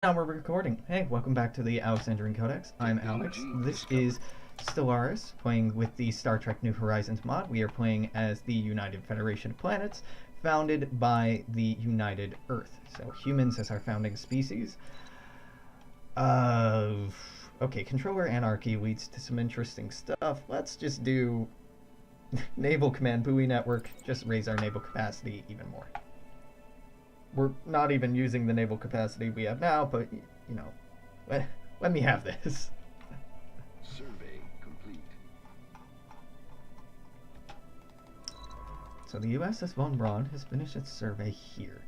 Now we're recording. Hey, welcome back to the Alexandrian Codex. I'm Alex. This is Stellaris, playing with the Star Trek New Horizons mod. We are playing as the United Federation of Planets, founded by the United Earth. So humans as our founding species. Okay, controller anarchy leads to some interesting stuff. Let's just do Naval Command Buoy Network, just raise our naval capacity even more. We're not even using the naval capacity we have now, but, you know, let me have this. Survey complete. So the USS Von Braun has finished its survey here.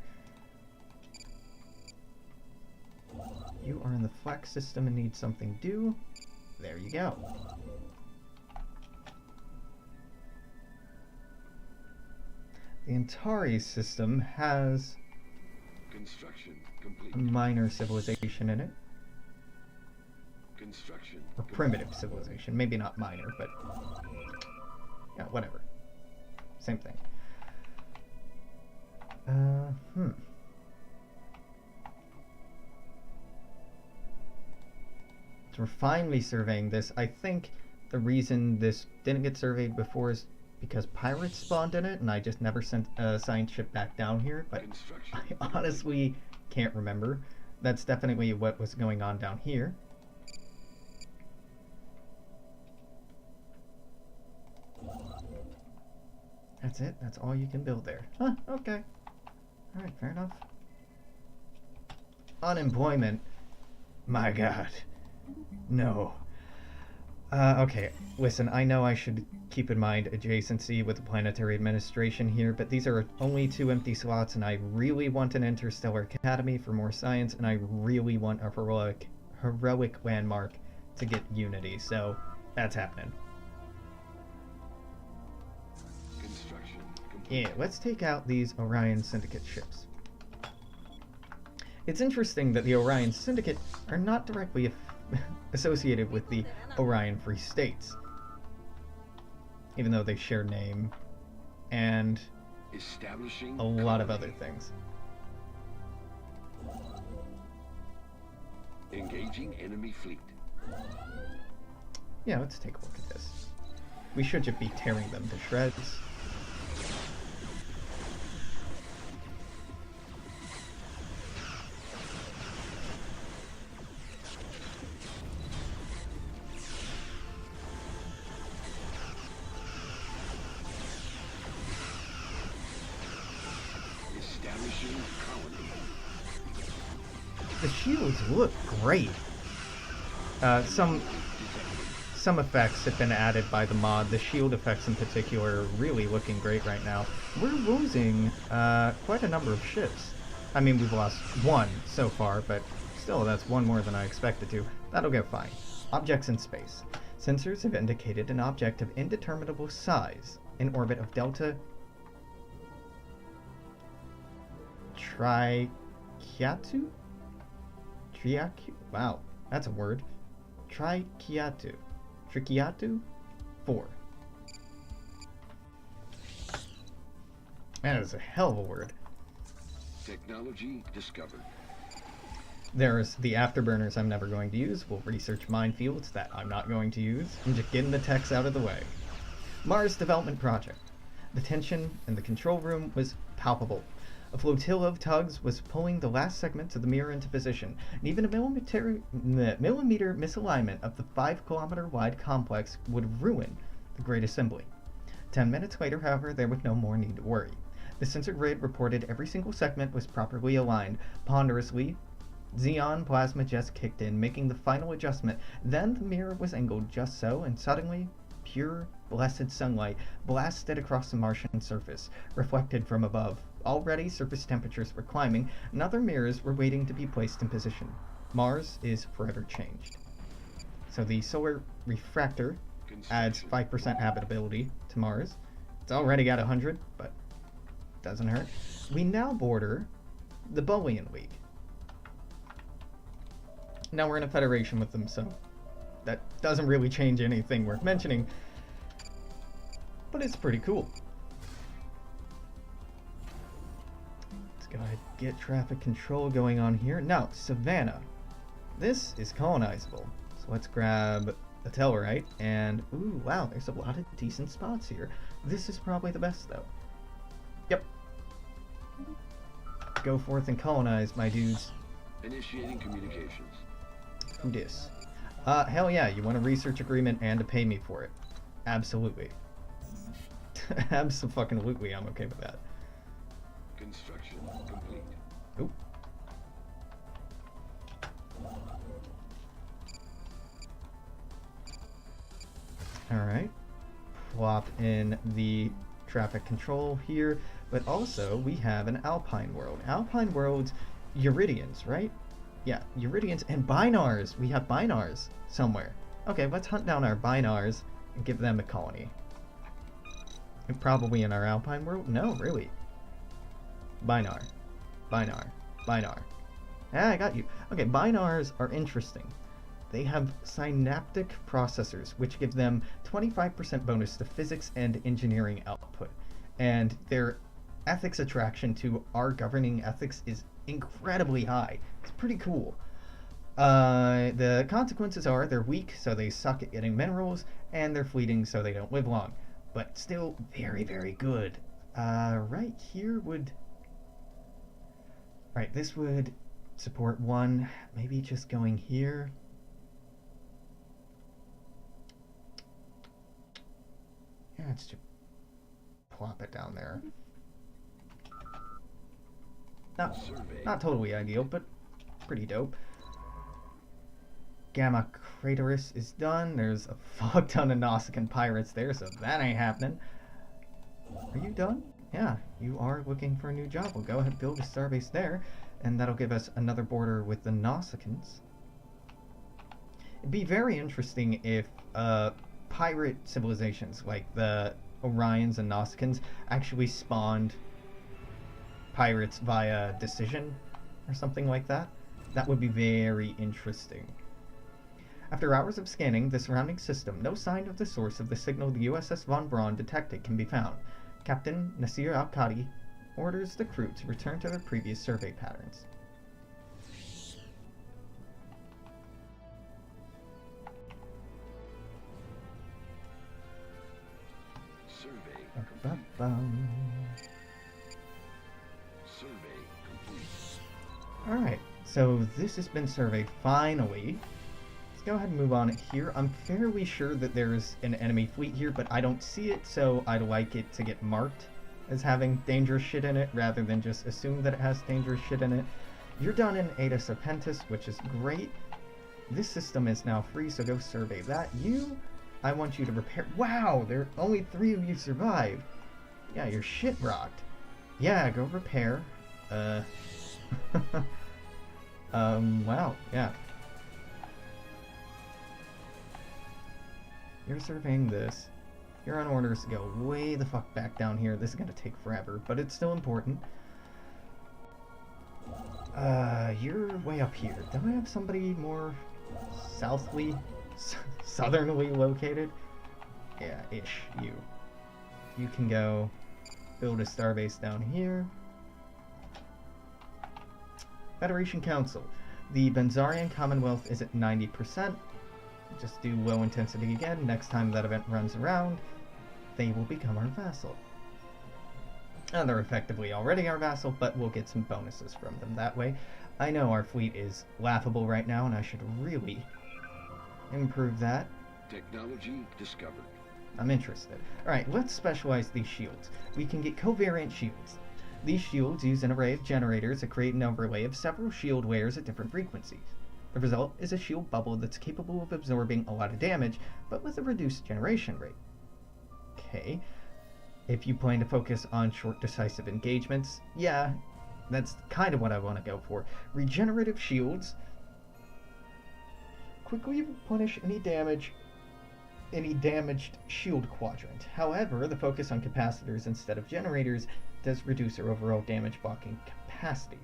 You are in the Flex system and need something due. There you go. The Antares system has Construction complete. a minor civilization in it. Construction Or primitive civilization. Maybe not minor, but yeah, whatever. Same thing. So we're finally surveying this. I think the reason this didn't get surveyed before is because pirates spawned in it, and I just never sent a science ship back down here, but I honestly can't remember. That's definitely what was going on down here. That's it? That's all you can build there. Huh, okay. Alright, fair enough. Unemployment. My god. No. Okay, listen, I know I should keep in mind adjacency with the planetary administration here, but these are only 2 empty slots, and I really want an interstellar academy for more science, and I really want a heroic landmark to get unity, so that's happening. Construction complete. Yeah, let's take out these Orion Syndicate ships. It's interesting that the Orion Syndicate are not directly associated with the Orion Free States, even though they share name and Establishing a lot of colony. other things. Engaging enemy fleet. Yeah, let's take a look at this. We should just be tearing them to shreds. Establishing colony. The shields look great. Some effects have been added by the mod. The shield effects in particular are really looking great right now. We're losing quite a number of ships. I mean, we've lost 1 so far, but still, that's 1 more than I expected to. That'll go fine. Objects in space. Sensors have indicated an object of indeterminable size in orbit of Delta Triquiatu? Wow, that's a word. Triquiatu 4. That is a hell of a word. Technology discovered. There's the afterburners I'm never going to use. We'll research minefields that I'm not going to use. I'm just getting the techs out of the way. Mars Development Project. The tension in the control room was palpable. A flotilla of tugs was pulling the last segments of the mirror into position, and even a millimeter misalignment of the 5-kilometer wide complex would ruin the Great Assembly. 10 minutes later, however, there was no more need to worry. The sensor grid reported every single segment was properly aligned. Ponderously, Xeon plasma just kicked in, making the final adjustment. Then the mirror was angled just so, and suddenly, pure, blessed sunlight blasted across the Martian surface, reflected from above. Already, surface temperatures were climbing, and other mirrors were waiting to be placed in position. Mars is forever changed. So the solar refractor adds 5% habitability to Mars. It's already got 100, but doesn't hurt. We now border the Bolian League. Now we're in a federation with them, so that doesn't really change anything worth mentioning, but it's pretty cool. Let's go ahead and get traffic control going on here. Now, Savannah. This is colonizable. So let's grab a Tellarite, and ooh, wow, there's a lot of decent spots here. This is probably the best, though. Yep. Go forth and colonize, my dudes. Initiating communications. Who dis? Hell yeah, you want a research agreement and to pay me for it. Absolutely. Abso-fucking-lutely, I'm okay with that. Construction complete. Oop. Alright. Plop in the traffic control here, but also we have an Alpine world. Alpine worlds, Euridians, right? Yeah, Euridians and Binars. We have Binars somewhere. Okay, let's hunt down our Binars and give them a colony. And probably in our Alpine world? No, really. Binar. Binar. Binar. Ah, I got you. Okay, Binars are interesting. They have synaptic processors, which give them 25% bonus to physics and engineering output. And their ethics attraction to our governing ethics is incredibly high. It's pretty cool. The consequences are they're weak, so they suck at getting minerals, and they're fleeting, so they don't live long. But still very, very good. Right here would... Right, this would support one. Maybe just going here. Yeah, let's just plop it down there. Not totally ideal, but pretty dope. Gamma Craterus is done. There's a fuck ton of Nausicaan pirates there, so that ain't happening. Are you done? Yeah, you are looking for a new job. We'll go ahead and build a starbase there, and that'll give us another border with the Nausicaans. It'd be very interesting if pirate civilizations like the Orions and Nausicans actually spawned pirates via decision or something like that. That would be very interesting. After hours of scanning the surrounding system, no sign of the source of the signal the USS Von Braun detected can be found. Captain Nasir Al-Qadi orders the crew to return to their previous survey patterns. Survey complete. Alright, so this has been surveyed finally. Let's go ahead and move on here. I'm fairly sure that there's an enemy fleet here, but I don't see it, so I'd like it to get marked as having dangerous shit in it, rather than just assume that it has dangerous shit in it. You're done in Eta Serpentis, which is great. This system is now free, so go survey that. I want you to repair... Wow, there are only 3 of you survived. Yeah, you're shit rocked. Yeah, go repair. Wow, yeah. You're surveying this. You're on orders to go way the fuck back down here. This is gonna take forever, but it's still important. You're way up here. Don't I have somebody more southly, southernly located? Yeah, ish, you. You can go build a starbase down here. Federation Council. The Benzarian Commonwealth is at 90%. Just do low intensity again. Next time that event runs around, they will become our vassal. And they're effectively already our vassal, but we'll get some bonuses from them that way. I know our fleet is laughable right now, and I should really improve that. Technology discovered. I'm interested. Alright, let's specialize these shields. We can get covariant shields. These shields use an array of generators to create an overlay of several shield layers at different frequencies. The result is a shield bubble that's capable of absorbing a lot of damage, but with a reduced generation rate. Okay. If you plan to focus on short decisive engagements, yeah, that's kind of what I want to go for. Regenerative shields quickly replenish any damaged shield quadrant. However, the focus on capacitors instead of generators does reduce our overall damage blocking capacity.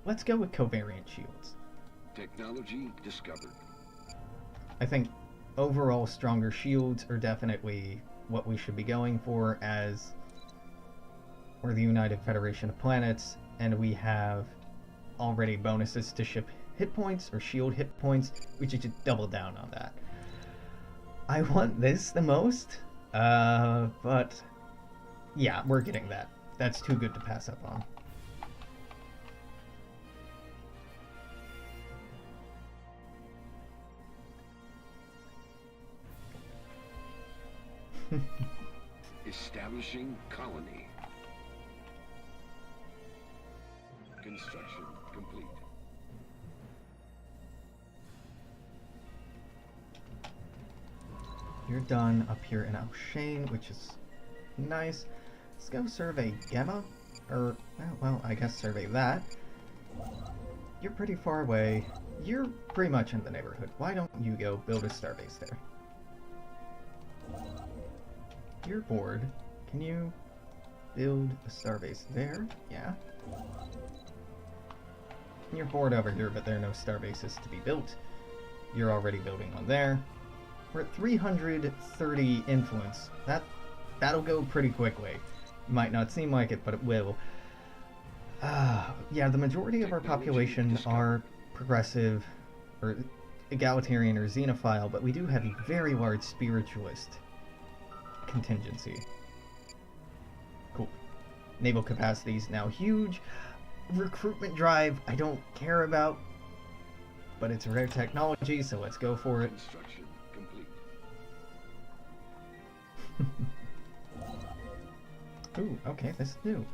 Let's go with covariant shields. Technology discovered. I think overall stronger shields are definitely what we should be going for, as or the United Federation of Planets, and we have already bonuses to ship hit points or shield hit points, we should just double down on that. I want this the most, but yeah, we're getting that. That's too good to pass up on. Establishing colony. Construction complete. You're done up here in Alshane, which is nice. Let's go survey Gemma, or, well, I guess survey that. You're pretty far away. You're pretty much in the neighborhood. Why don't you go build a starbase there? You're bored. Can you build a starbase there? Yeah. You're bored over here, but there are no starbases to be built. You're already building one there. We're at 330 influence. That'll go pretty quickly. Might not seem like it, but it will. Yeah, the majority of our population are progressive, or egalitarian, or xenophile, but we do have a very large spiritualist contingency. Cool. Naval capacity is now huge. Recruitment drive, I don't care about, but it's rare technology, so let's go for it. Construction complete. Ooh, okay, this is new.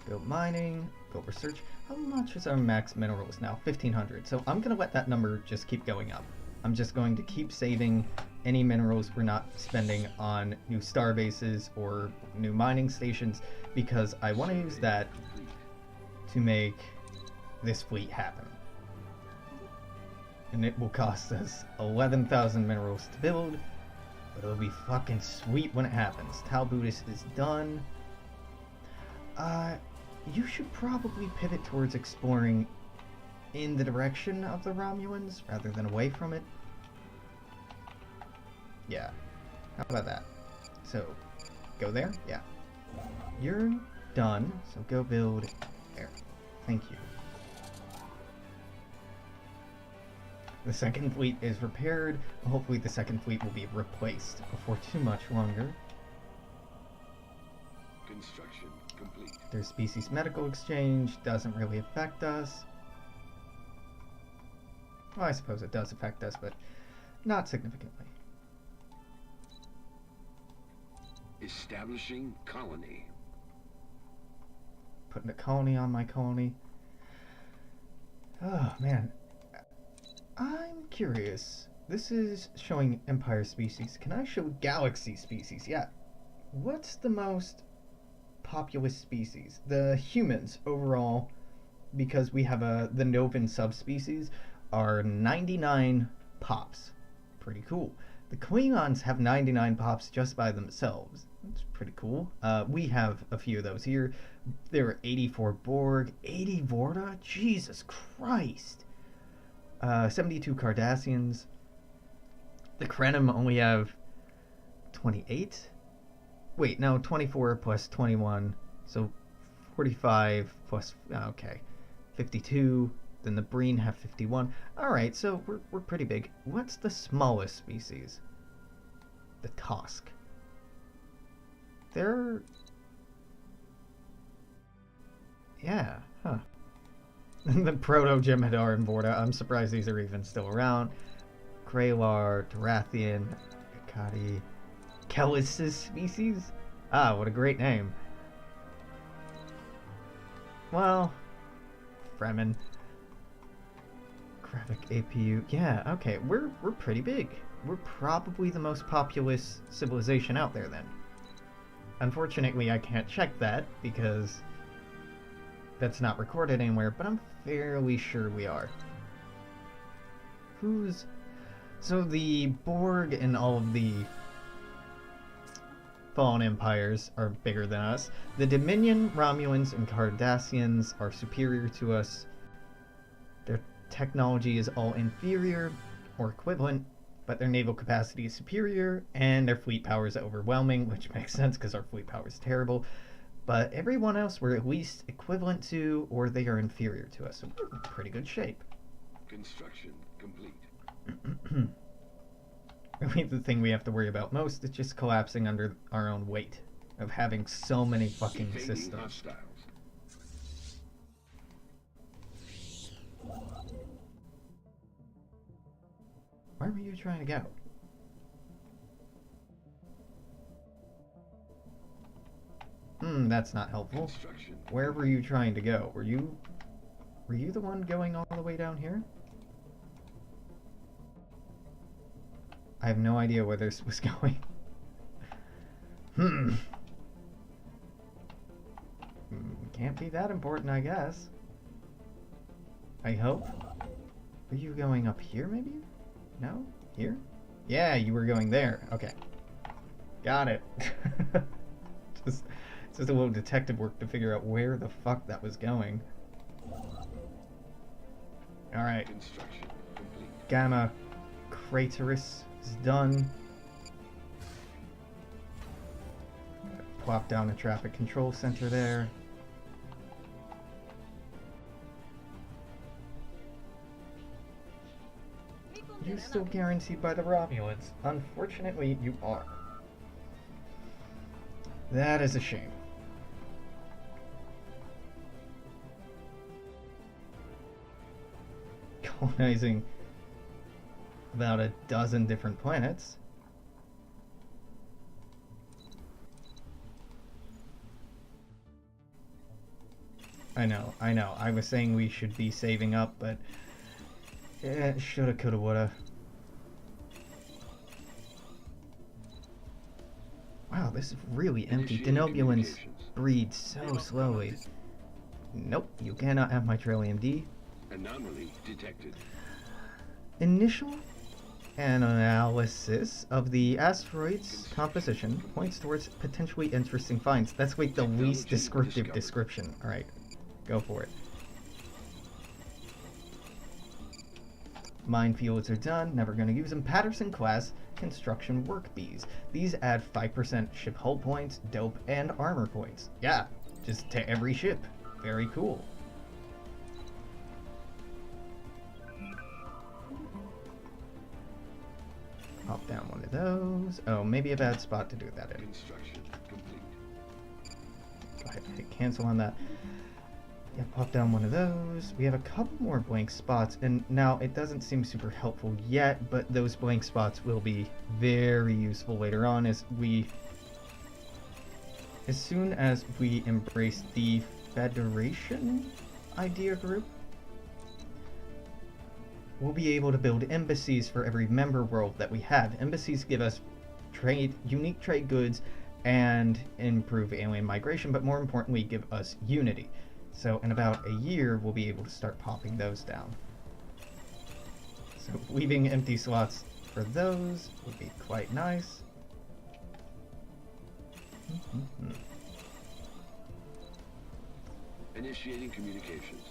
Build mining, build research. How much is our max minerals now? 1,500. So I'm gonna let that number just keep going up. I'm just going to keep saving any minerals we're not spending on new star bases or new mining stations, because I want to use that to make this fleet happen. And it will cost us 11,000 minerals to build, but it'll be fucking sweet when it happens. Talbudis is done. You should probably pivot towards exploring in the direction of the Romulans rather than away from it. Yeah. How about that? So, go there? Yeah. You're done, so go build there. Thank you. The second fleet is repaired. Hopefully the second fleet will be replaced before too much longer. Construction complete. Their species medical exchange doesn't really affect us. Well, I suppose it does affect us, but not significantly. Establishing colony. Putting a colony on my colony. Oh, man. I'm curious. This is showing Empire species. Can I show Galaxy species? Yeah. What's the most populous species? The humans overall, because we have the Novan subspecies, are 99 pops. Pretty cool. The Klingons have 99 pops just by themselves. That's pretty cool. We have a few of those here. There are 84 Borg, 80 Vorta. Jesus Christ. 72 Cardassians. The Krenim only have 28? Wait, no, 24 plus 21. So 45 plus, okay, 52. Then the Breen have 51. Alright, so we're pretty big. What's the smallest species? The Tosk. They're... yeah, huh. The Proto-Jem'Hadar and Vorta. I'm surprised these are even still around. Kraylar, Tarathian, Akati, Kellis' species? Ah, what a great name. Well, Fremen. Graphic APU. Yeah, okay, we're pretty big. We're probably the most populous civilization out there then. Unfortunately, I can't check that because that's not recorded anywhere, but I'm fairly sure we are. So the Borg and all of the fallen empires are bigger than us. The Dominion, Romulans, and Cardassians are superior to us. Their technology is all inferior or equivalent, but their naval capacity is superior, and their fleet power is overwhelming, which makes sense because our fleet power is terrible. But everyone else we're at least equivalent to, or they are inferior to us. So we're in pretty good shape. Construction complete. Really, the thing we have to worry about most is just collapsing under our own weight of having so many fucking Evading systems. hostiles. Where were you trying to go? That's not helpful. Construction. Where were you trying to go? Were you the one going all the way down here? I have no idea where this was going. Can't be that important, I guess. I hope. Are you going up here, maybe? No? Here? Yeah, you were going there. Okay. Got it. just a little detective work to figure out where the fuck that was going. Alright. Construction complete. Gamma Craterus is done. Plop down a traffic control center there. You're still guaranteed by the Romulans. Unfortunately, you are. That is a shame. Colonizing about a dozen different planets. I know. I was saying we should be saving up, but shoulda, coulda, woulda. Wow, this is really empty. Denobulans breed so slowly. Nope, you cannot have my Trillium D. Anomaly detected. Initial analysis of the asteroid's composition points towards potentially interesting finds. That's like the least descriptive description. Alright, go for it. Minefields are done, never gonna use them. Patterson class construction work bees. These add 5% ship hull points, dope, and armor points. Yeah, just to every ship. Very cool. Pop down one of those. Oh, maybe a bad spot to do that in. Construction complete. Go ahead and hit cancel on that. Yeah, pop down one of those. We have a couple more blank spots, and now it doesn't seem super helpful yet, but those blank spots will be very useful later on as soon as we embrace the Federation idea group. We'll be able to build embassies for every member world that we have. Embassies give us unique trade goods and improve alien migration, but more importantly, give us unity. So in about a year, we'll be able to start popping those down. So leaving empty slots for those would be quite nice. Initiating communications.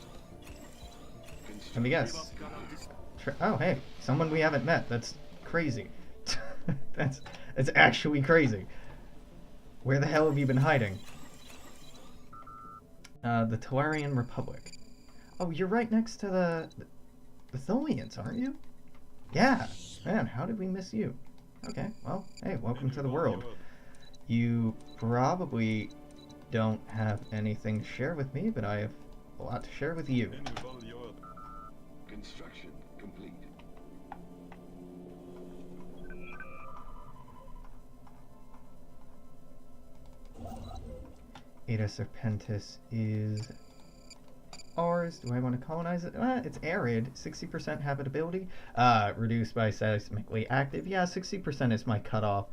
Let me guess. Oh, hey, someone we haven't met. That's crazy. That's actually crazy. Where the hell have you been hiding? The Tellurian Republic. Oh, you're right next to the Tholians, aren't you? Yeah. Man, how did we miss you? Okay, well, hey, welcome to the world. You probably don't have anything to share with me, but I have a lot to share with you. Construction complete. Eta Serpentis is ours. Do I want to colonize it? It's arid. 60% habitability. Reduced by seismically active. Yeah, 60% is my cutoff.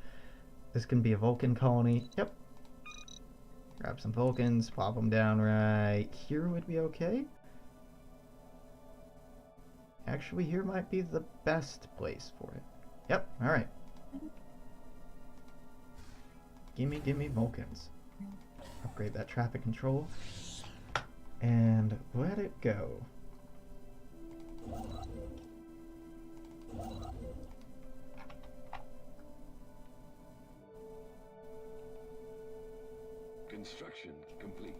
This can be a Vulcan colony. Yep. Grab some Vulcans, plop them down right here would be okay. Actually, here might be the best place for it. Yep, alright. Gimme Vulcans. Upgrade that traffic control. And let it go. Construction complete.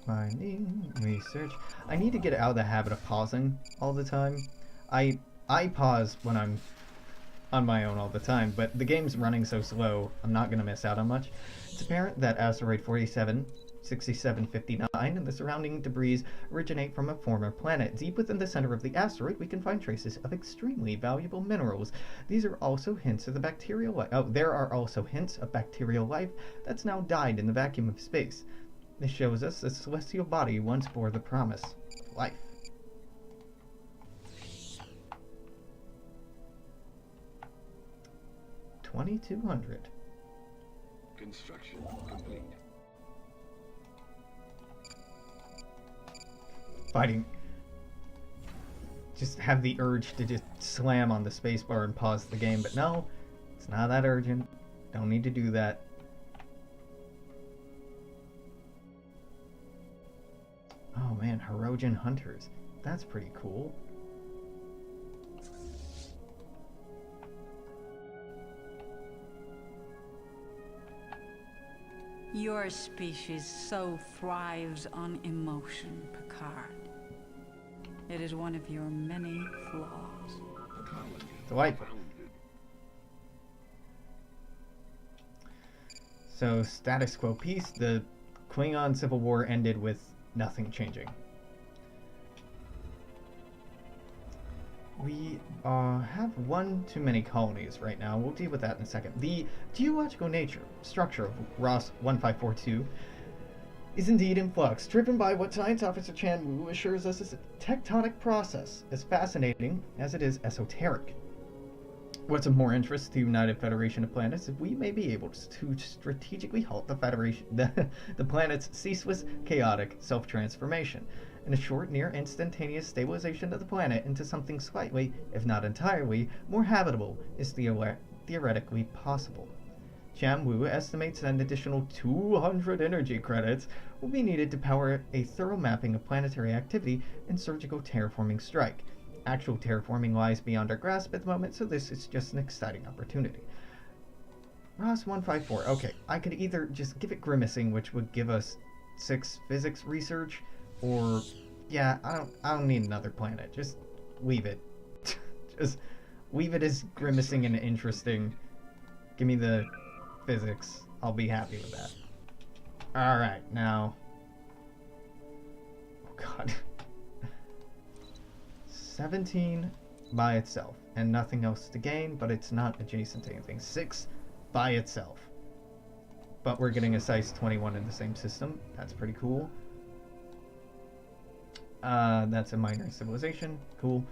Mining, research. I need to get out of the habit of pausing all the time. I pause when I'm on my own all the time, but the game's running so slow, I'm not going to miss out on much. It's apparent that asteroid 6759 and the surrounding debris originate from a former planet. Deep within the center of the asteroid, we can find traces of extremely valuable minerals. These are also hints of the bacterial life. Oh, there are also hints of bacterial life that's now died in the vacuum of space. This shows us the celestial body once bore the promise of life. $2,200. Construction complete. Fighting. Just have the urge to just slam on the spacebar and pause the game, but no, it's not that urgent. Don't need to do that. Oh man, Hirogen Hunters. That's pretty cool. Your species so thrives on emotion, Picard. It is one of your many flaws. Colony Delightful. founded. So, status quo peace. The Klingon Civil War ended with nothing changing. We have one too many colonies right now. We'll deal with that in a second. The geological structure of Ross 1542 is indeed in flux, driven by what Science Officer Chan Wu assures us is a tectonic process, as fascinating as it is esoteric. What's of more interest to the United Federation of Planets is we may be able to strategically halt the planet's ceaseless, chaotic self-transformation, and a short, near-instantaneous stabilization of the planet into something slightly, if not entirely, more habitable is theoretically possible. Chan Wu estimates that an additional 200 energy credits will be needed to power a thorough mapping of planetary activity and surgical terraforming strike. Actual terraforming lies beyond our grasp at the moment, so this is just an exciting opportunity. Ross 154. Okay, I could either just give it grimacing, which would give us 6 physics research, or yeah, I don't need another planet. Just leave it. Just leave it as grimacing and interesting. Give me the physics. I'll be happy with that. All right, now. Oh God. 17 by itself, and nothing else to gain, but it's not adjacent to anything. 6 by itself. But we're getting a size 21 in the same system. That's pretty cool. That's a minor civilization. Cool.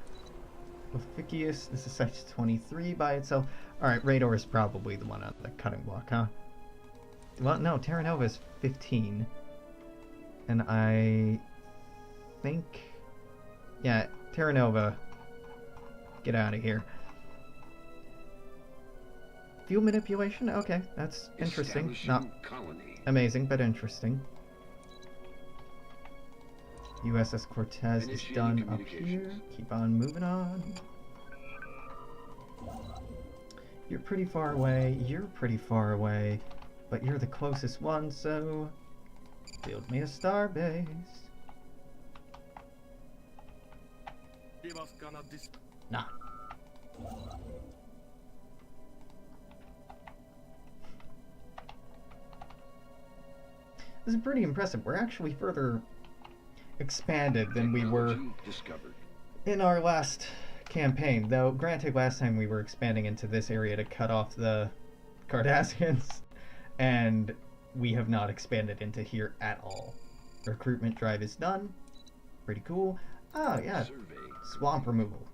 Ophiuchus, this is size 23 by itself. Alright, Radar is probably the one on the cutting block, huh? Well, no, Terra Nova is 15. And I think... yeah, Terra Nova, get out of here. Fuel manipulation? Okay, that's interesting. Not colony. amazing, but interesting. USS Cortez is done up here. Keep on moving on. You're pretty far away. You're pretty far away. But you're the closest one, so... build me a starbase. Nah. This is pretty impressive. We're actually further expanded than we were Discovered. in our last campaign. Though, granted, last time we were expanding into this area to cut off the Cardassians, and we have not expanded into here at all. Recruitment drive is done. Pretty cool. Oh, yeah. Survey. Swamp removal.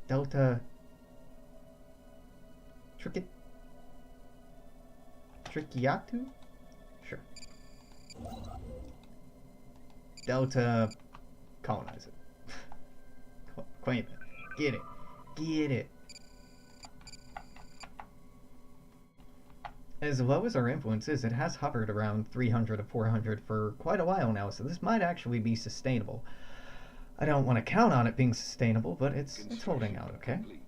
Delta Trichiatu? Sure. Delta colonize it. Claim it. Get it. Get it. As low as our influence is, it has hovered around 300 to 400 for quite a while now, so this might actually be sustainable. I don't want to count on it being sustainable, but it's holding out, okay? Complete.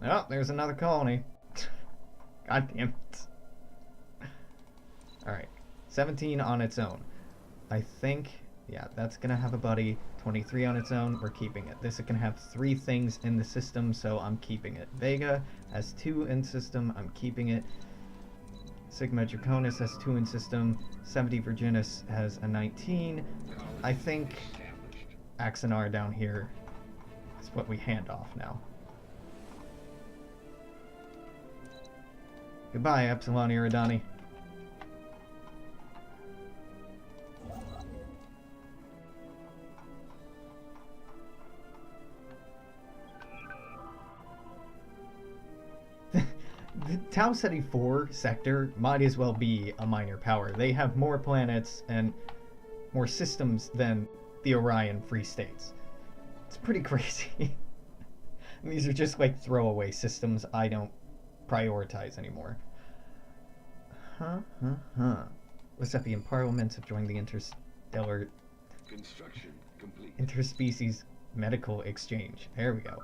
Oh, there's another colony. God damn it. Alright. 17 on its own. I think, yeah, that's gonna have a buddy. 23 on its own, we're keeping it. This can have 3 things in the system, so I'm keeping it. Vega has 2 in system, I'm keeping it. Sigma Draconis has 2 in system. 70 Virginis has a 19. I think Axanar down here is what we hand off now. Goodbye, Epsilon Iridani. The Tau Ceti 4 sector might as well be a minor power. They have more planets and more systems than the Orion Free States. It's pretty crazy. And these are just like throwaway systems I don't prioritize anymore. Lesepian parliaments have joined the interstellar Construction complete. interspecies medical exchange. There we go.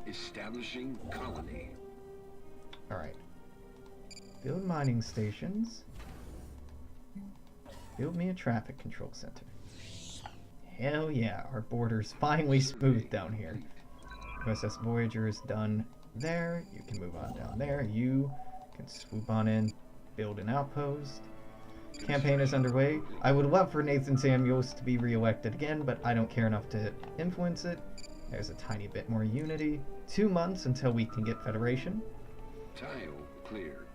Establishing colony. Alright. Build mining stations. Build me a traffic control center. Hell yeah, our border's finally smooth down here. USS Voyager is done there. You can move on down there. You can swoop on in, build an outpost. Campaign is underway. I would love for Nathan Samuels to be re-elected again, but I don't care enough to influence it. There's a tiny bit more unity. 2 months until we can get Federation. Tile cleared.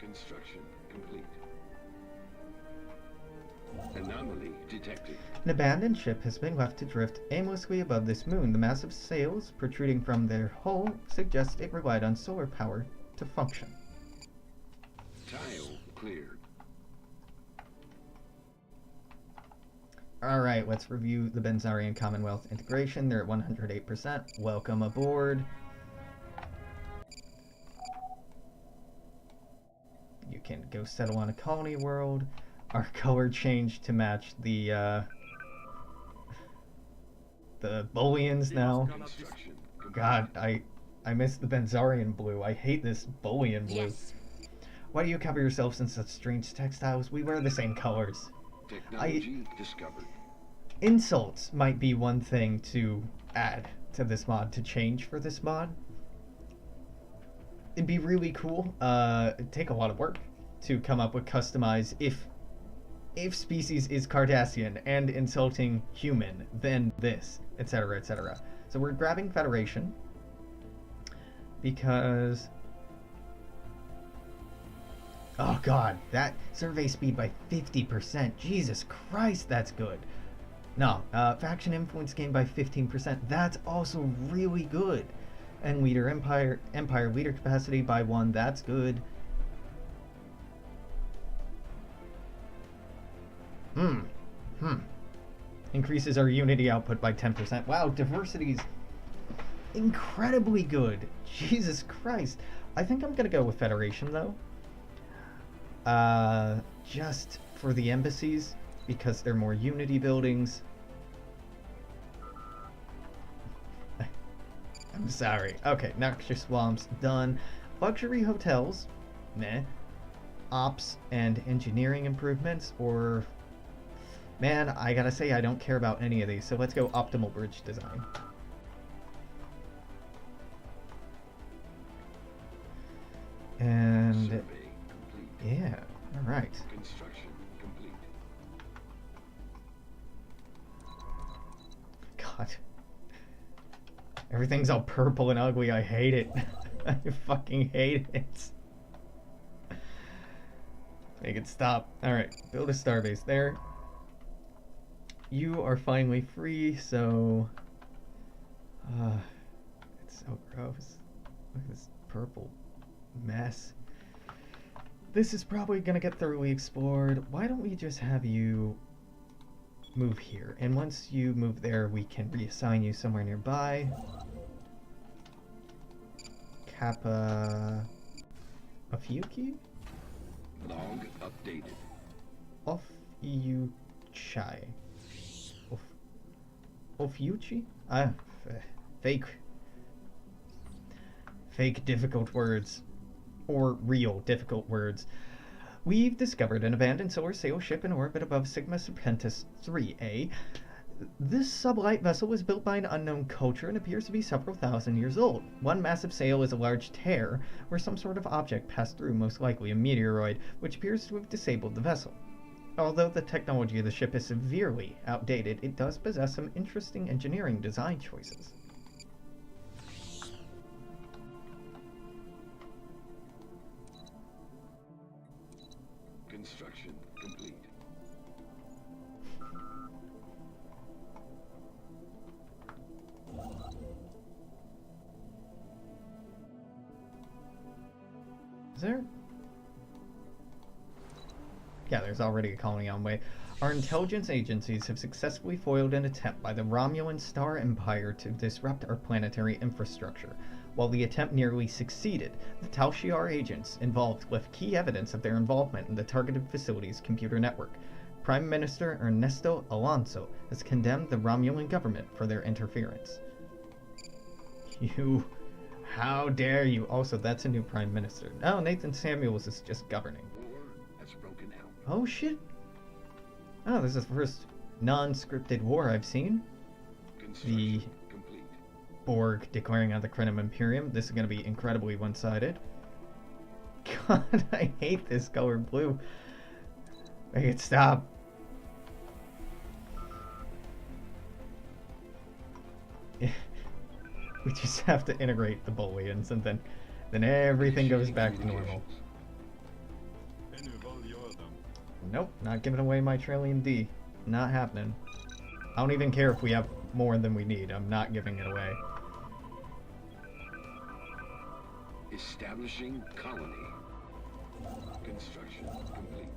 Construction complete. Anomaly detected. An abandoned ship has been left to drift aimlessly above this moon. The massive sails protruding from their hull suggest it relied on solar power to function. Tile cleared. Alright, let's review the Benzarian Commonwealth integration. They're at 108%. Welcome aboard. You can go settle on a colony world. Our color changed to match the Bolians now. Construction complete. God, I miss the Benzarian blue. I hate this Bolian blue. Yes. Why do you cover yourselves in such strange textiles? We wear the same colors. Technology discovered. Insults might be one thing to add to this mod, to change for this mod. It'd be really cool. It'd take a lot of work to come up with customized if species is Cardassian and insulting human, then this, etc., etc. So we're grabbing Federation because, oh god, that survey speed by 50%. Jesus Christ, that's good. No, faction influence gained by 15%. That's also really good. And leader empire leader capacity by 1. That's good. Increases our unity output by 10%. Wow, diversity's incredibly good. Jesus Christ. I think I'm gonna go with Federation though. Just for the embassies, because they're more unity buildings. I'm sorry. Okay, Noxious Swamps done. Luxury hotels, meh. Ops and engineering improvements, or... Man, I gotta say I don't care about any of these, so let's go optimal bridge design. And... Survey complete. yeah, alright. Construction complete. God. Everything's all purple and ugly. I hate it. I fucking hate it. Make it stop. Alright, build a starbase there. You are finally free, so... it's so gross. Look at this purple mess. This is probably gonna get thoroughly explored. Why don't we just have you move here? And once you move there, we can reassign you somewhere nearby. Kappa... Ophiuchi? Log updated. Ophiuchi. Ophiuchi? Fake difficult words. Or real difficult words. We've discovered an abandoned solar sail ship in orbit above Sigma Serpentis 3A. This sublight vessel was built by an unknown culture and appears to be several thousand years old. One massive sail is a large tear, where some sort of object passed through, most likely a meteoroid, which appears to have disabled the vessel. Although the technology of the ship is severely outdated, it does possess some interesting engineering design choices. Construction complete. Is there? Yeah, there's already a colony on the way. Our intelligence agencies have successfully foiled an attempt by the Romulan Star Empire to disrupt our planetary infrastructure. While the attempt nearly succeeded, the Tal Shiar agents involved left key evidence of their involvement in the targeted facility's computer network. Prime Minister Ernesto Alonso has condemned the Romulan government for their interference. You... How dare you? Also, that's a new Prime Minister. No, Nathan Samuels is just governing. War has broken out. Oh shit. Oh, this is the first non-scripted war I've seen. The Construction complete. Borg declaring on the Krenim Imperium. This is going to be incredibly one-sided. God, I hate this color blue. Make it stop. We just have to integrate the Bolians, and then everything goes back to normal. Nope, not giving away my Trillium D. Not happening. I don't even care if we have more than we need. I'm not giving it away. Establishing colony. Construction complete.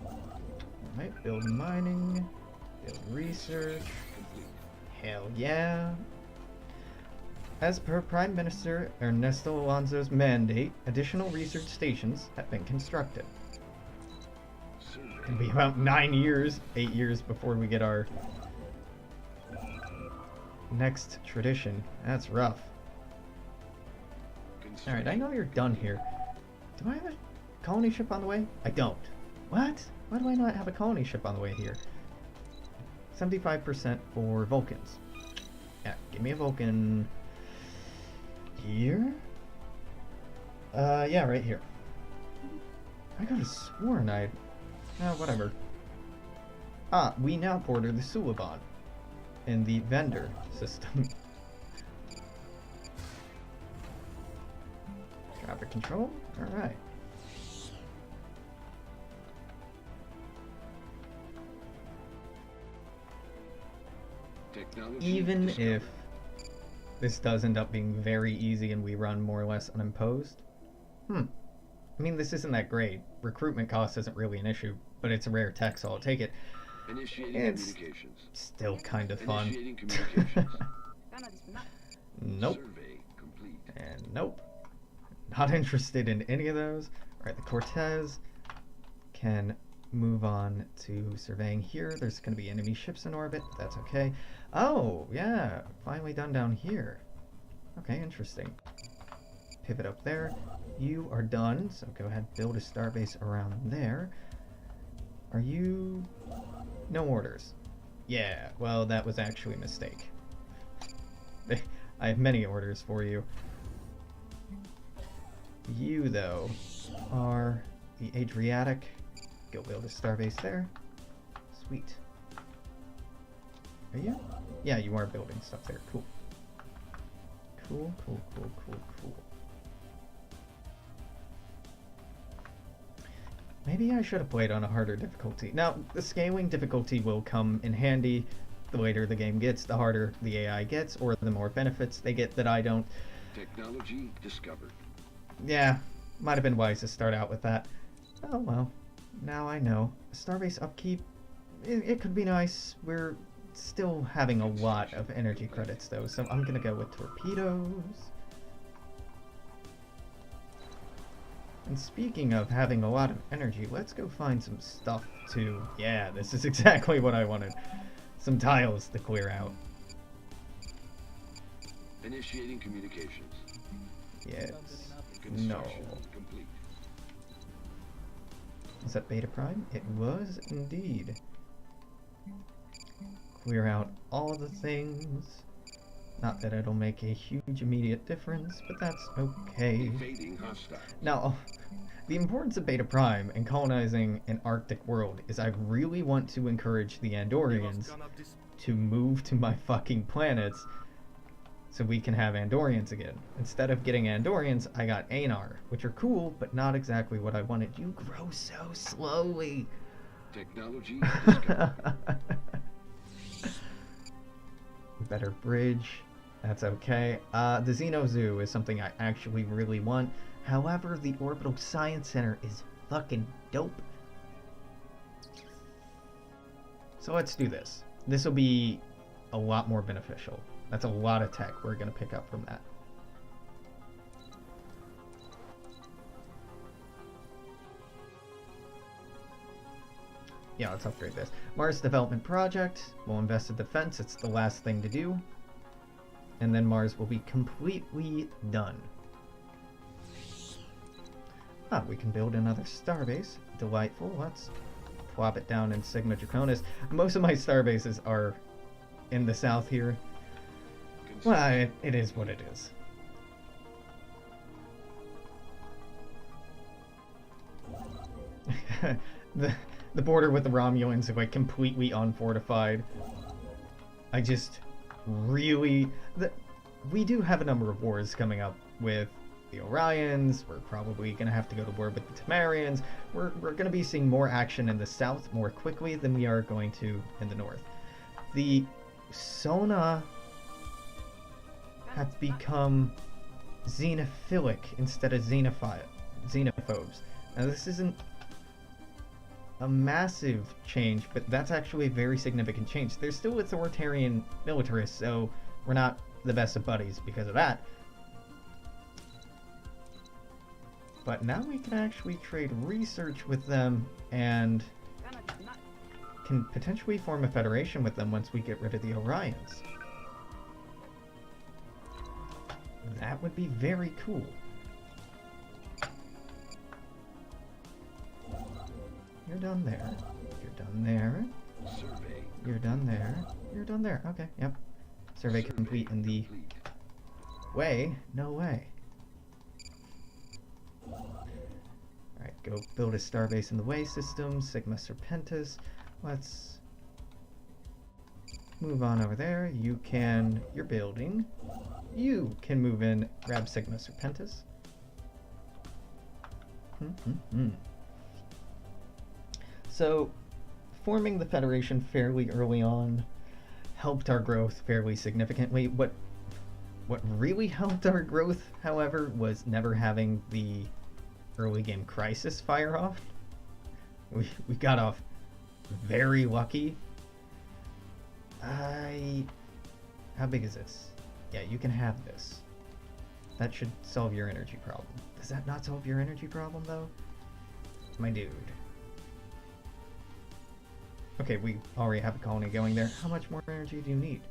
Alright, build mining. Build research. Complete. Hell yeah. As per Prime Minister Ernesto Alonso's mandate, additional research stations have been constructed. It'll be about 9 years, 8 years before we get our next tradition. That's rough. Alright, I know you're done here. Do I have a colony ship on the way? I don't. What? Why do I not have a colony ship on the way here? 75% for Vulcans. Yeah, give me a Vulcan. Here? Yeah, right here. I could have sworn I... Oh, whatever. Ah, we now border the Suliban in the vendor system. Traffic control? Alright. Even if this does end up being very easy and we run more or less unimposed. I mean, this isn't that great. Recruitment cost isn't really an issue, but it's a rare tech, so I'll take it. Initiating It's communications. still kind of fun. Initiating communications. Nope. Survey complete. And nope. Not interested in any of those. Alright, the Cortez can move on to surveying here. There's going to be enemy ships in orbit. That's okay. Oh, yeah. Finally done down here. Okay, interesting. Pivot up there. You are done, so go ahead, build a starbase around there. Are you... No orders. Yeah, well, that was actually a mistake. I have many orders for you. You, though, are the Adriatic. Go build a starbase there. Sweet. Are you? Yeah, you are building stuff there. Cool. Cool, cool, cool, cool, cool. Maybe I should have played on a harder difficulty. Now, the scaling difficulty will come in handy. The later the game gets, the harder the AI gets, or the more benefits they get that I don't. Technology discovered. Yeah, might have been wise to start out with that. Oh well, now I know. Starbase upkeep, it could be nice. We're still having a lot of energy credits though, so I'm gonna go with torpedoes. And speaking of having a lot of energy, let's go find some stuff to... Yeah, this is exactly what I wanted. Some tiles to clear out. Initiating communications. Yes. No. Construction complete. Was that Beta Prime? It was indeed. Clear out all the things. Not that it'll make a huge immediate difference, but that's okay. Evading hostile. Now, the importance of Beta Prime and colonizing an Arctic world is I really want to encourage the Andorians to move to my fucking planets so we can have Andorians again. Instead of getting Andorians, I got Anar, which are cool, but not exactly what I wanted. You grow so slowly. Technology discovered. Better bridge. That's okay. The Xeno Zoo is something I actually really want. However, the Orbital Science Center is fucking dope. So let's do this. This will be a lot more beneficial. That's a lot of tech we're going to pick up from that. Yeah, let's upgrade this. Mars Development Project. We'll invest in defense. It's the last thing to do. And then Mars will be completely done. Ah, we can build another starbase. Delightful. Let's plop it down in Sigma Draconis. Most of my starbases are in the south here. Well, it is what it is. The border with the Romulans is like completely unfortified. I just really... we do have a number of wars coming up with the Orions. We're probably going to have to go to war with the Temerians. We're going to be seeing more action in the south more quickly than we are going to in the north. The Sona have become xenophilic instead of xenophobes. Now this isn't a massive change, but that's actually a very significant change. They're still authoritarian militarists, so we're not the best of buddies because of that. But now we can actually trade research with them and can potentially form a federation with them once we get rid of the Orions. That would be very cool. You're done there. You're done there. Survey. You're done there. You're done there. Okay, yep. Survey complete in the way. No way. Alright, go build a starbase in the way system. Sigma Serpentis. Let's move on over there. You're building. You can move in, grab Sigma Serpentis. So, forming the Federation fairly early on helped our growth fairly significantly. What really helped our growth, however, was never having the early game crisis fire off. We got off very lucky. How big is this? Yeah, you can have this. That should solve your energy problem. Does that not solve your energy problem, though? My dude. Okay, we already have a colony going there. How much more energy do you need?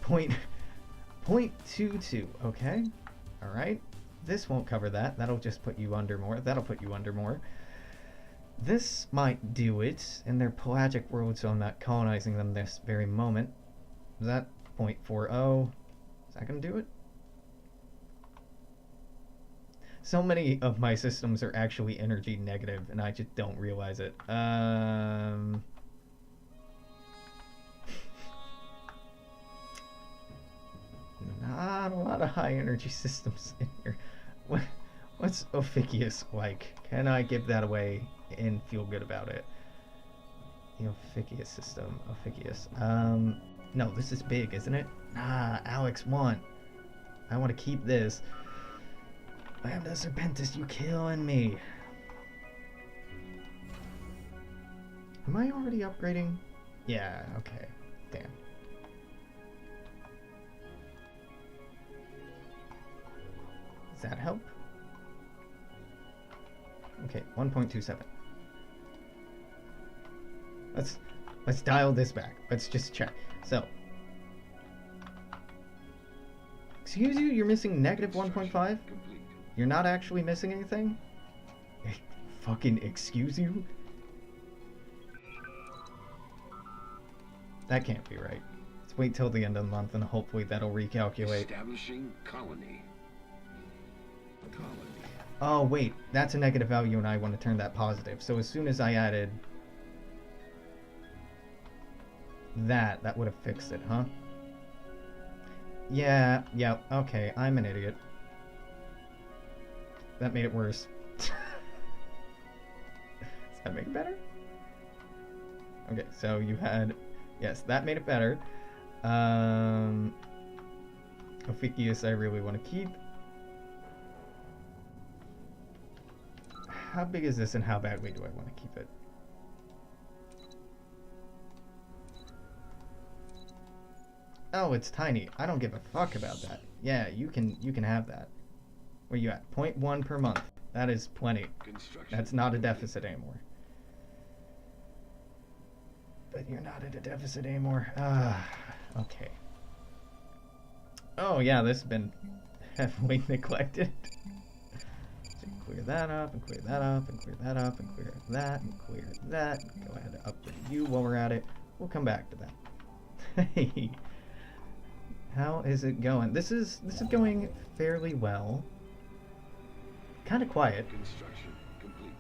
0.22, okay. Alright. This won't cover that. That'll just put you under more. That'll put you under more. This might do it in their pelagic world, so I'm not colonizing them this very moment. Is that 0.40? Is that gonna do it? So many of my systems are actually energy negative, and I just don't realize it. Not a lot of high energy systems in here. What's Ophidius like? Can I give that away and feel good about it? The Ophidius system. Ophidius. No, this is big, isn't it? Nah, Alex want. I want to keep this. Lambda Serpentis, you killing me. Am I already upgrading? Yeah, okay. Damn. Does that help? Okay, 1.27. Let's dial this back. Let's just check. So, excuse you, you're missing negative 1.5? Complete. You're not actually missing anything? Fucking excuse you? That can't be right. Let's wait till the end of the month and hopefully that'll recalculate. Establishing colony. Colony. Oh wait, that's a negative value and I want to turn that positive. So as soon as I added that would have fixed it, huh? Yeah, okay, I'm an idiot. That made it worse. Does that make it better? Okay, so you had... Yes, that made it better. Ophidius I really want to keep. How big is this and how badly do I want to keep it? Oh, it's tiny. I don't give a fuck about that. Yeah, you can have that. Where you at? 0.1 per month. That is plenty. That's not a deficit anymore. But you're not at a deficit anymore. Okay. Oh yeah, this has been heavily neglected. So clear that up, and clear that up, and clear that up, and clear that, and clear that. Go ahead and upgrade you while we're at it. We'll come back to that. Hey. How is it going? This is going fairly well. Kind of quiet. Construction complete.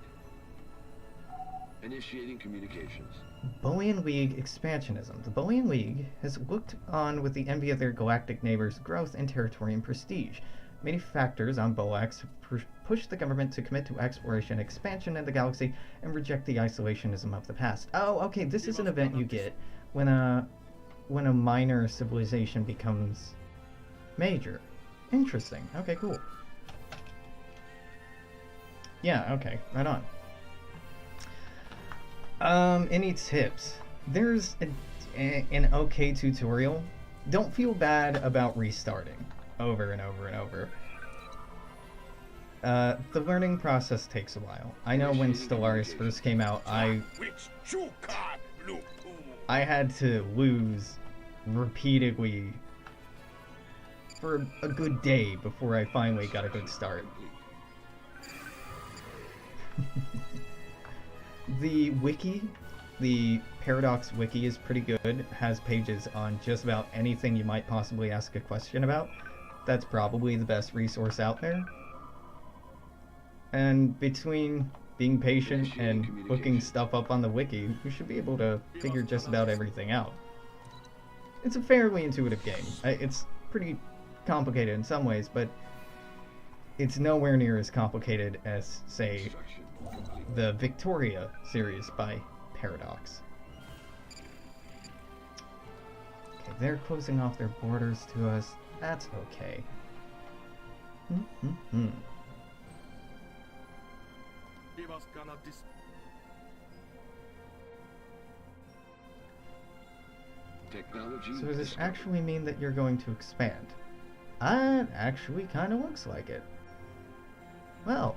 Initiating communications. Boean League expansionism. The Boean League has looked on with the envy of their galactic neighbors' growth in territory and prestige. Many factors on Boax have pushed the government to commit to exploration and expansion in the galaxy and reject the isolationism of the past. Oh, okay, this is an event you get when a minor civilization becomes major. Interesting. Okay, cool. Yeah, okay, right on. Any tips? There's an okay tutorial. Don't feel bad about restarting over and over and over. The learning process takes a while. I know when Stellaris first came out, I had to lose repeatedly for a good day before I finally got a good start. The wiki, the Paradox wiki is pretty good. Has pages on just about anything you might possibly ask a question about. That's probably the best resource out there. And between being patient and looking stuff up on the wiki, you should be able to figure just about everything out. It's a fairly intuitive game. It's pretty complicated in some ways, but it's nowhere near as complicated as, say, the Victoria series by Paradox. Okay, they're closing off their borders to us. That's okay. So does this actually mean that you're going to expand? It actually kind of looks like it. Well,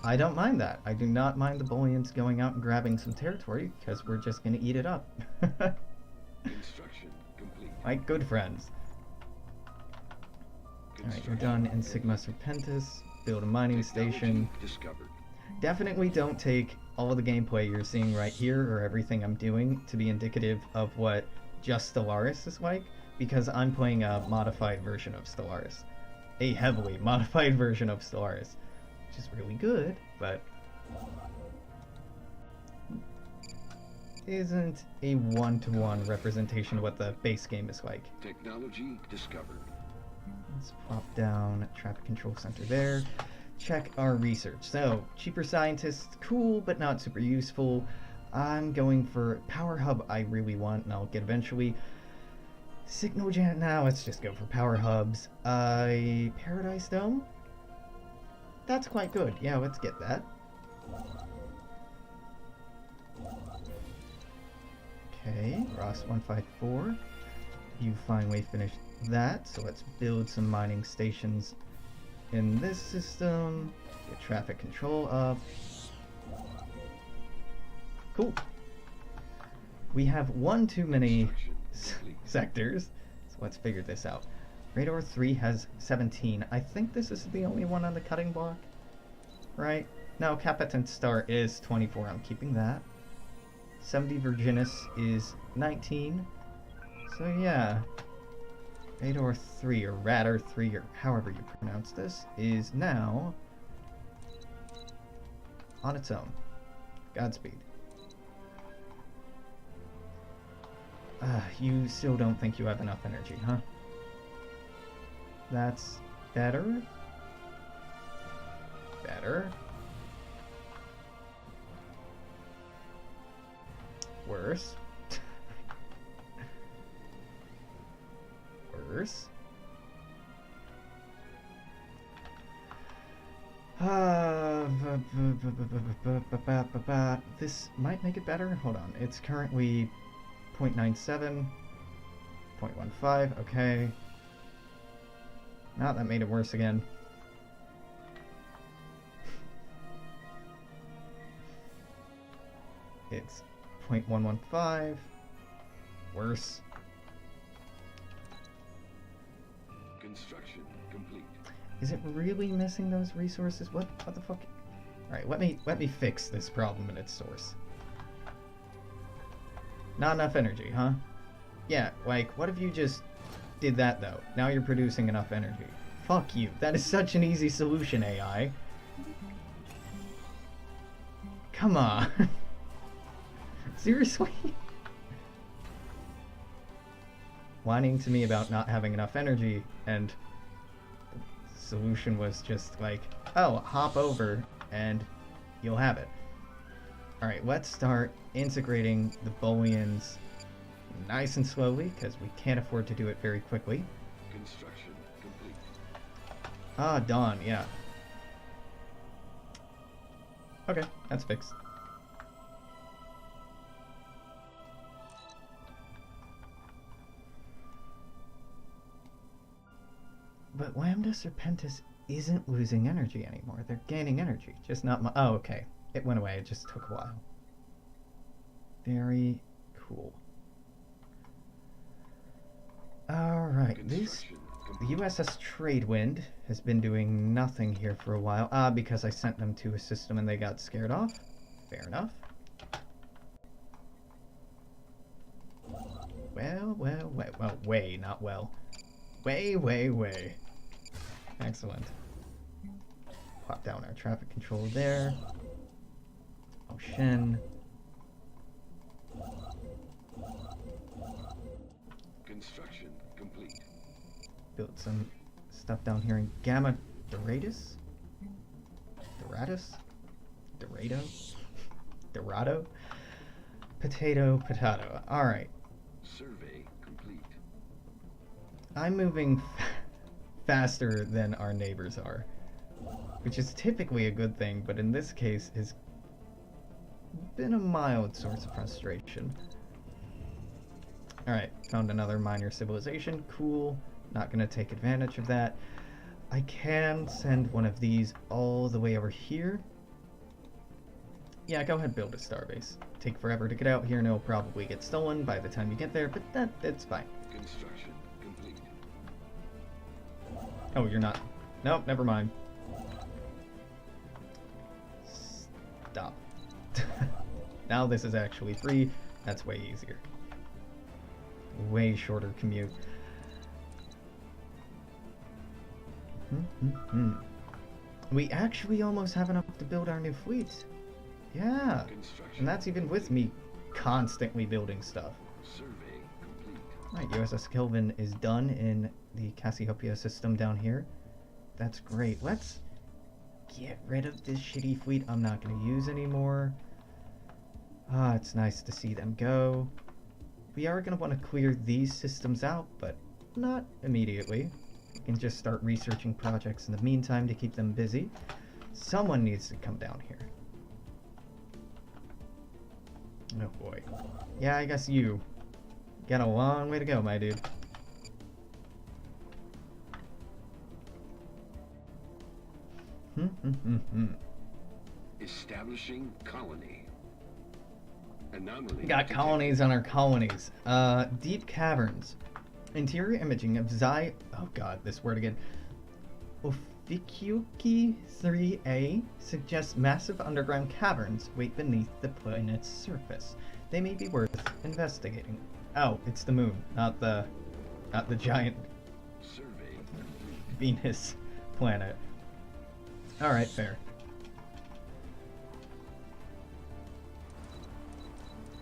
I don't mind that. I do not mind the Booleans going out and grabbing some territory, because we're just going to eat it up. Construction complete. Like good friends. Alright, you're done in Sigma Serpentis. Build a mining station. Discovered. Definitely don't take all of the gameplay you're seeing right here, or everything I'm doing, to be indicative of what just Stellaris is like, because I'm playing a modified version of Stellaris. A heavily modified version of Stellaris. Which is really good, but isn't a one-to-one representation of what the base game is like. Technology discovered. Let's plop down traffic control center there. Check our research. So, cheaper scientists, cool, but not super useful. I'm going for power hub I really want, and I'll get eventually. Signal gen, now let's just go for power hubs. Paradise Dome? That's quite good. Yeah, let's get that. Okay, Ross 154. You finally finished that, so let's build some mining stations in this system. Get traffic control up. Cool. We have one too many Construction complete. sectors, so let's figure this out. Radar 3 has 17. I think this is the only one on the cutting block, right? No, Capitan Star is 24. I'm keeping that. 70 Virginis is 19. So yeah, Radar 3 or Radar 3 or however you pronounce this is now on its own. Godspeed. You still don't think you have enough energy, huh? That's better. Better. Worse. Worse. This might make it better. Hold on. It's currently 0.97, 0.15. Okay. Now that made it worse again. It's 0.115. Worse. Construction complete. Is it really missing those resources? What the fuck? Alright, let me fix this problem at its source. Not enough energy, huh? Yeah, like, what if you just did that, though? Now you're producing enough energy. Fuck you. That is such an easy solution, AI. Come on. Seriously? Whining to me about not having enough energy, and the solution was just like, oh, hop over and you'll have it. Alright, let's start integrating the Booleans nice and slowly, because we can't afford to do it very quickly. Construction complete. Ah, dawn, yeah. Okay, that's fixed. But Lambda Serpentis isn't losing energy anymore. They're gaining energy, just not my... Oh, okay. It went away. It just took a while. Very cool. Alright, this... The USS Tradewind has been doing nothing here for a while. Because I sent them to a system and they got scared off. Fair enough. Well, way, not well. Way. Excellent. Pop down our traffic control there. Ocean. Construction complete. Build some stuff down here in Gamma Doradus? Dorado? Potato. Alright. Survey complete. I'm moving faster than our neighbors are, which is typically a good thing, but in this case has been a mild source of frustration. Alright, found another minor civilization. Cool. Not gonna take advantage of that. I can send one of these all the way over here. Yeah, go ahead, build a starbase. Take forever to get out here and it'll probably get stolen by the time you get there, but that's fine. Construction complete. Oh, you're not. Nope, never mind. Stop. Now this is actually free. That's way easier. Way shorter commute. We actually almost have enough to build our new fleet. Yeah. And that's even with me constantly building stuff. Survey complete. Right, USS Kelvin is done in the Cassiopeia system down here. That's great. Let's get rid of this shitty fleet I'm not going to use anymore. It's nice to see them go. We are going to want to clear these systems out, but not immediately. We can just start researching projects in the meantime to keep them busy. Someone needs to come down here. Oh boy. Yeah, I guess you. Got a long way to go, my dude. Establishing colony. Anomaly. We got detected. colonies on our colonies. Deep caverns. Interior imaging of oh god, this word again. Ophikuki 3A suggests massive underground caverns wait beneath the planet's surface. They may be worth investigating. Oh, it's the moon, not the giant Survey complete. Venus planet. Alright, fair.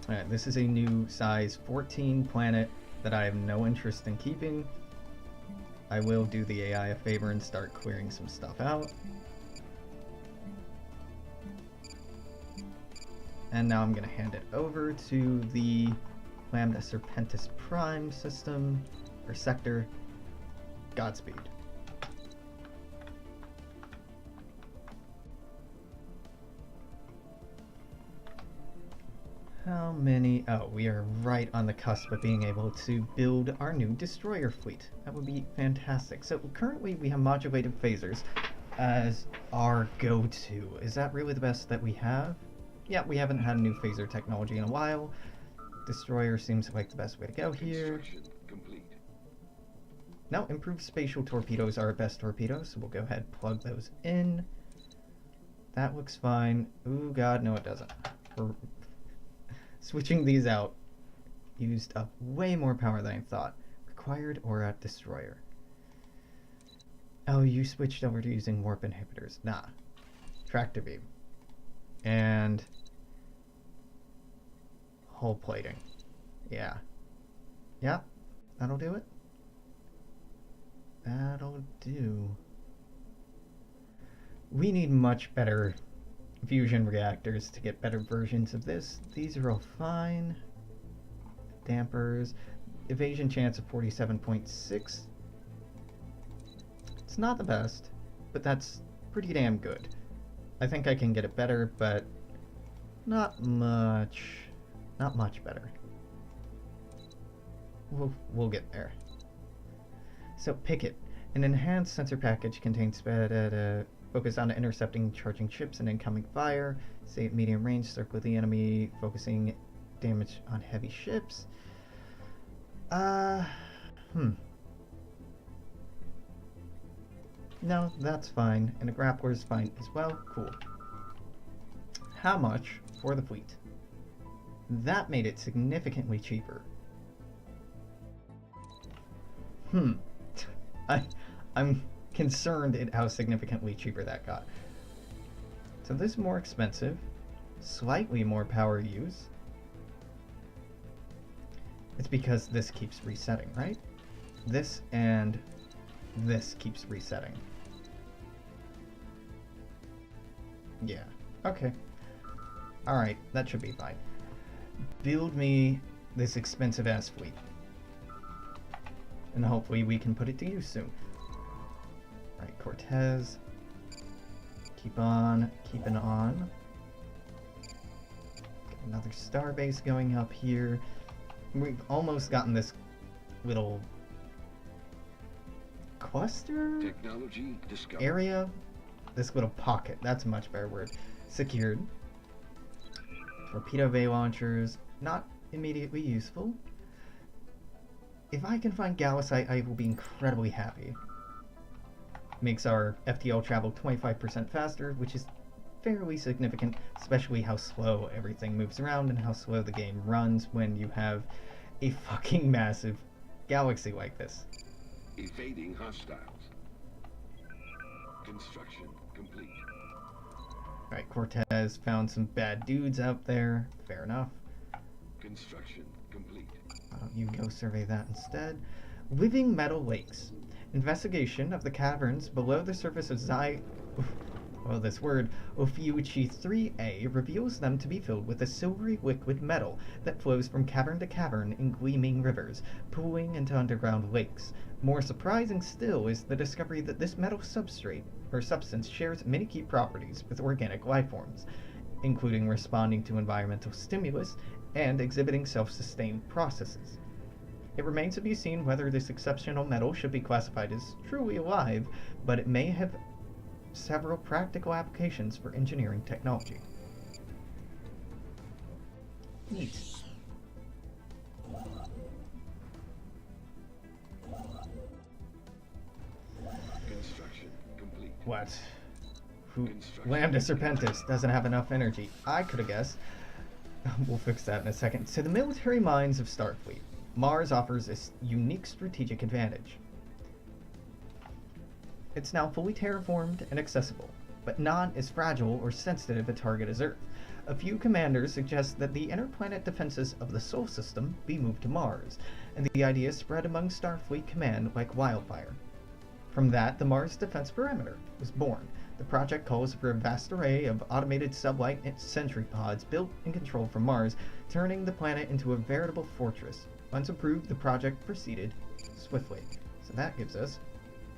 Alright, this is a new size 14 planet that I have no interest in keeping. I will do the AI a favor and start clearing some stuff out. And now I'm going to hand it over to the Lambda Serpentis Prime system, or sector. Godspeed. How many? Oh, we are right on the cusp of being able to build our new destroyer fleet. That would be fantastic. So currently we have modulated phasers as our go-to. Is that really the best that we have? Yeah, we haven't had a new phaser technology in a while. Destroyer seems like the best way to go here. Construction complete. Now, improved spatial torpedoes are our best torpedoes, so we'll go ahead and plug those in. That looks fine. Ooh, god, no it doesn't. We're switching these out used up way more power than I thought. Required or at destroyer. Oh, you switched over to using warp inhibitors. Nah. Tractor beam. And hull plating. Yeah. Yeah, that'll do it. That'll do. We need much better fusion reactors to get better versions of this. These are all fine. Dampers. Evasion chance of 47.6. It's not the best, but that's pretty damn good. I think I can get it better, but not much. Not much better. We'll get there. So, Picket. An enhanced sensor package contains focus on intercepting charging ships and incoming fire. Say at medium range, circle the enemy, focusing damage on heavy ships. No, that's fine. And a grappler is fine as well. Cool. How much for the fleet? That made it significantly cheaper. I'm concerned at how significantly cheaper that got. So this is more expensive, slightly more power use. It's because this keeps resetting, right? This and this keeps resetting. Yeah, okay. Alright, that should be fine. Build me this expensive ass fleet. And hopefully we can put it to use soon. Alright, Cortez. Keep on keeping on. Got another starbase going up here. We've almost gotten this little cluster Technology discovered. area. This little pocket, that's a much better word. Secured. Torpedo bay launchers, not immediately useful. If I can find Galacite, I will be incredibly happy. Makes our FTL travel 25% faster, which is fairly significant, especially how slow everything moves around and how slow the game runs when you have a fucking massive galaxy like this. Evading hostiles. Construction complete. Alright, Cortez found some bad dudes out there. Fair enough. Construction complete. Why don't you go survey that instead? Living metal lakes. Investigation of the caverns below the surface of this word, Ophiuchi 3A, reveals them to be filled with a silvery liquid metal that flows from cavern to cavern in gleaming rivers, pooling into underground lakes. More surprising still is the discovery that this metal substrate, or substance, shares many key properties with organic life forms, including responding to environmental stimulus and exhibiting self-sustained processes. It remains to be seen whether this exceptional metal should be classified as truly alive, but it may have several practical applications for engineering technology. Neat. Construction complete. What? Who? Lambda Serpentis doesn't have enough energy. I could have guessed. We'll fix that in a second. To the military minds of Starfleet, Mars offers a unique strategic advantage. It's now fully terraformed and accessible, but not as fragile or sensitive a target as Earth. A few commanders suggest that the interplanet defenses of the Sol system be moved to Mars, and the idea spread among Starfleet command like wildfire. From that, the Mars Defense Perimeter was born. The project calls for a vast array of automated sublight sentry pods built and controlled from Mars, turning the planet into a veritable fortress. Once approved, the project proceeded swiftly. So that gives us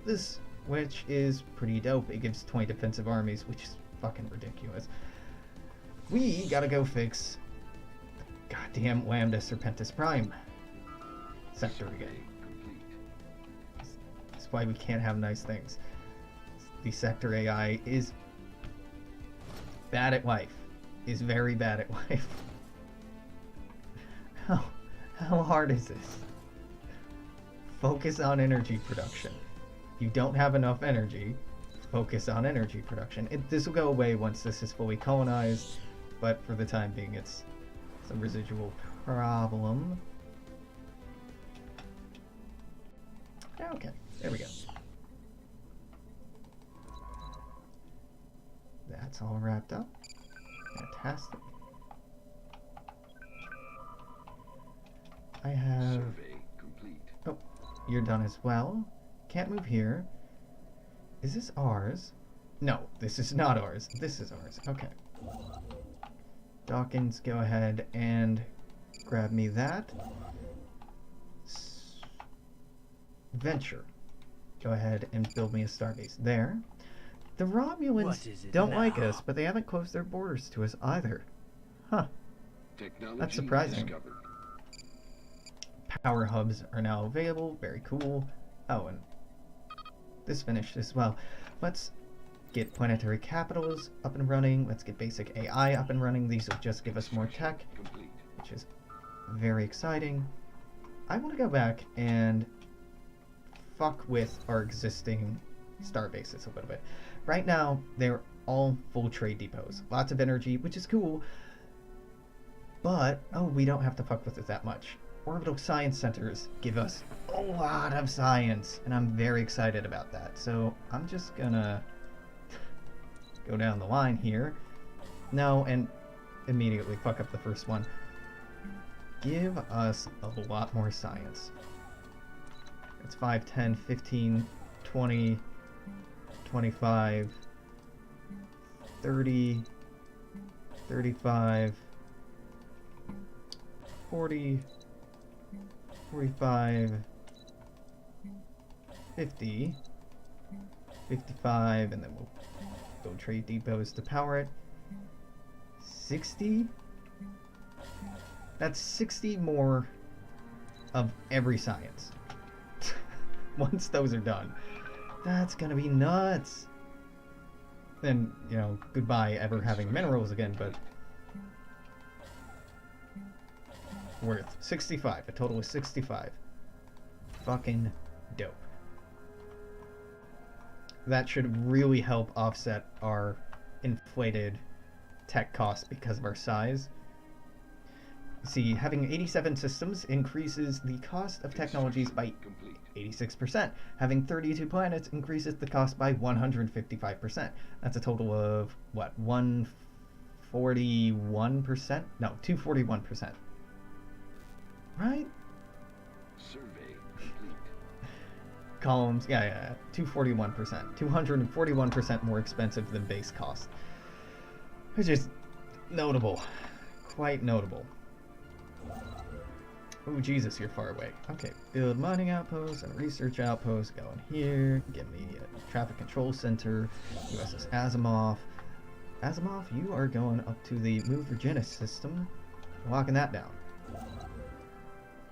this, which is pretty dope. It gives 20 defensive armies, which is fucking ridiculous. We gotta go fix the goddamn Lambda Serpentis Prime sector again. That's why we can't have nice things. The sector AI is bad at life. Is very bad at life. How hard is this? Focus on energy production. You don't have enough energy. Focus on energy production. This will go away once this is fully colonized, but for the time being it's a residual problem. Okay, there we go. That's all wrapped up. Fantastic. I have... Survey complete. Oh, you're done as well. Can't move here. Is this ours? No, this is not ours. This is ours. Okay. Dawkins, go ahead and grab me that. Venture. Go ahead and build me a starbase there. The Romulans don't like us, but they haven't closed their borders to us either. Huh. Technology That's surprising. discovered. Power hubs are now available. Very cool. Oh, and this finished as well. Let's get planetary capitals up and running. Let's get basic AI up and running. These will just give us more tech, Complete. which is very exciting. I want to go back and fuck with our existing star bases a little bit. Right now, they're all full trade depots. Lots of energy, which is cool. But, oh, we don't have to fuck with it that much. Orbital science centers give us a lot of science, and I'm very excited about that. So I'm just gonna go down the line here. No, and immediately fuck up the first one. Give us a lot more science. It's 5, 10, 15, 20, 25, 30, 35, 40, 45, 50, 55, and then we'll go trade depots to power it. 60? That's 60 more of every science. Once those are done. That's gonna be nuts. Then, you know, goodbye ever having minerals again, but worth 65, a total of 65. Fucking dope. That should really help offset our inflated tech costs because of our size. See, having 87 systems increases the cost of technologies by Complete. 86%. Having 32 planets increases the cost by 155%. That's a total of, what, 141%? No, 241%. Right? Survey complete. Columns, yeah, 241%. 241% more expensive than base cost. Which is notable. Quite notable. Oh, Jesus, you're far away. Okay, build mining outposts and research outposts. Go in here. Give me a traffic control center. USS Asimov. Asimov, you are going up to the Move Virginis system. Locking that down.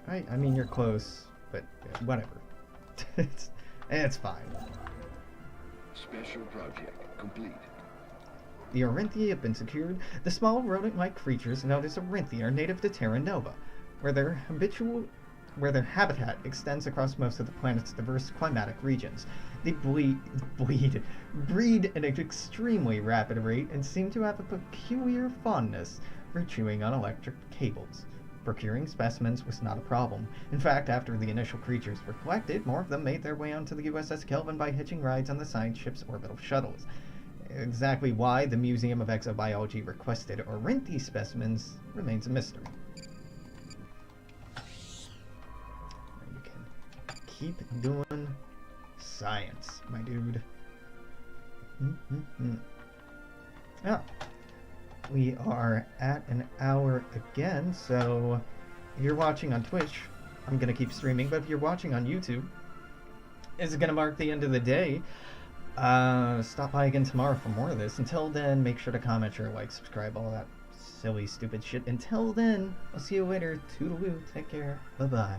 I mean, you're close, but whatever. it's fine. Special project complete. The Orinthi have been secured. The small rodent-like creatures known as Orinthi are native to Terra Nova, where their habitat extends across most of the planet's diverse climatic regions. They breed at an extremely rapid rate and seem to have a peculiar fondness for chewing on electric cables. Procuring specimens was not a problem. In fact, after the initial creatures were collected, more of them made their way onto the USS Kelvin by hitching rides on the science ship's orbital shuttles. Exactly why the Museum of Exobiology requested Orinthi specimens remains a mystery. You can keep doing science, my dude. Oh. We are at an hour again, so if you're watching on Twitch, I'm going to keep streaming, but if you're watching on YouTube, this is going to mark the end of the day. Stop by again tomorrow for more of this. Until then, make sure to comment, share, like, subscribe, all that silly, stupid shit. Until then, I'll see you later. Toodaloo. Take care. Bye-bye.